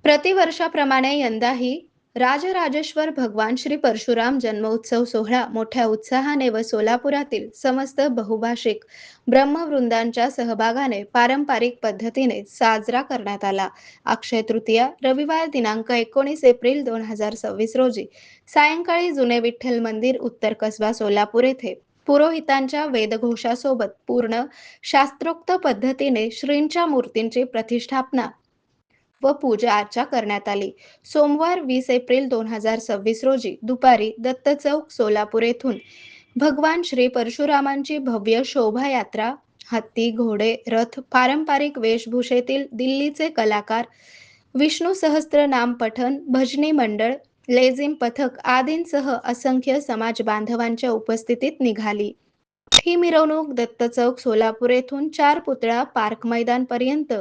प्रतिवर्षाप्रमाणे यंदाही राजराजेश्वर भगवान श्री परशुराम जन्मोत्सव सोहळा मोठ्या उत्साहाने व सोलापुरातील समस्त बहुभाषिक ब्रह्मवृंदांच्या सहभागाने पारंपरिक पद्धतीने साजरा करण्यात आला। अक्षय तृतीया रविवार दिनांक 19 एप्रिल 2026 रोजी सायंकाळी जुने विठ्ठल मंदिर उत्तर कसबा सोलापूर येथे पुरोहितांच्या वेदघोषासोबत पूर्ण शास्त्रोक्त पद्धतीने श्रींच्या मूर्तींची प्रतिष्ठापना व पूजा अर्चा करण्यात आली। सोमवार 20 एप्रिल 2026 रोजी दुपारी दत्त चौक सोलापूर येथून भगवान श्री परशुरामांची भव्य शोभायात्रा हत्ती घोडे रथ पारंपरिक वेशभूषेतील दिल्लीचे कलाकार विष्णू सहस्त्रनाम पठण भजनी मंडळ लेझिम पथक आदींसह असंख्य समाज बांधवांच्या उपस्थितीत निघाली। ही मिरवणूक दत्त चौक सोलापूर येथून 4 पुतळा पार्क मैदान पर्यंत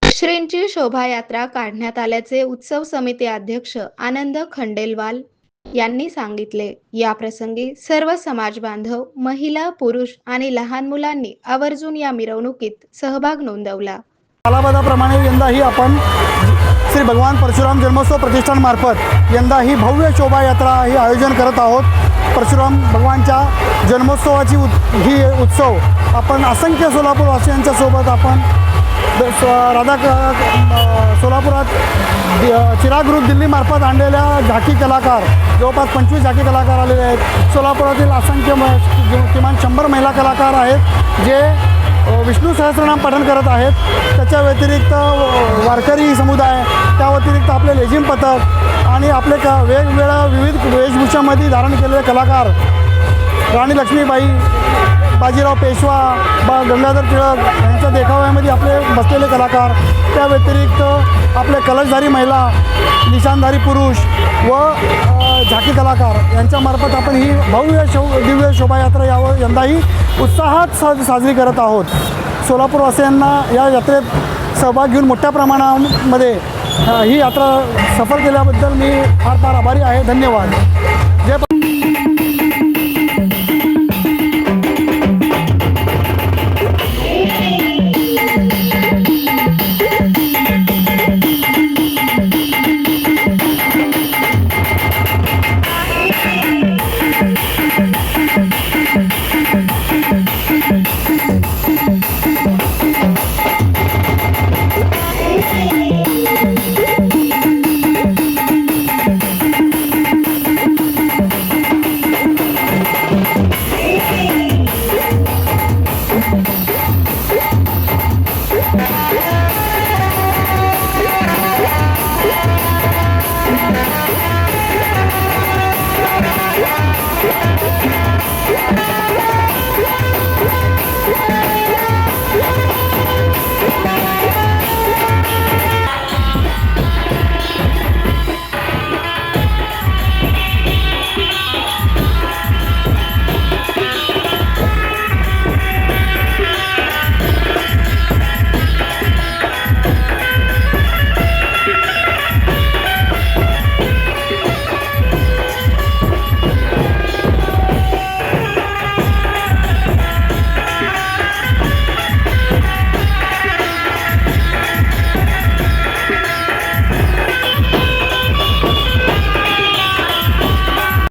श्रींची शोभायात्रा काढण्यात आल्याचे उत्सव समिती अध्यक्ष आनंद खंडेलवाल यांनी सांगितले। या प्रसंगी सर्व समाज बांधव महिला पुरुष आणि लहान मुलांनी आवर्जून या मिरवणुकीत सहभाग नोंदवला। कालाबद्धाप्रमाणे यंदाही आपण श्री भगवान परशुराम जन्मोत्सव प्रतिष्ठान मार्फत यंदाही भव्य शोभायात्रा ही आयोजन करत आहोत। परशुराम भगवानच्या जन्मोत्सवाची ही उत्सव आपण असंख्य सोलापूरवासियांच्या सोबत आपण सोलापुरात चिराग ग्रुप दिल्लीमार्फत आणलेल्या झाकी कलाकार जवळपास 25 झाकी कलाकार आलेले आहेत। सोलापुरातील असंख्य किमान 100 महिला कलाकार आहेत जे विष्णू सहस्त्रनाम पठण करत आहेत। त्याच्या व्यतिरिक्त वारकरी समुदाय, त्या व्यतिरिक्त आपले लेझिम पथक आणि आपले वेगवेगळ्या विविध वेशभूषामध्ये धारण केलेले कलाकार राणी लक्ष्मीबाई, बाजीराव पेशवा, गंगाधर टिळक यांच्या देखाव्यामध्ये आपले बसलेले कलाकार, त्या व्यतिरिक्त आपले कलशधारी महिला, निशाणधारी पुरुष व झाकी कलाकार यांच्यामार्फत आपण ही भव्य दिव्य शोभायात्रा यंदाही उत्साहात साजरी करत आहोत। सोलापूरवासियांना या यात्रेत सहभाग घेऊन मोठ्या प्रमाणामध्ये ही यात्रा सफल केल्याबद्दल मी फार आभारी आहे। धन्यवाद।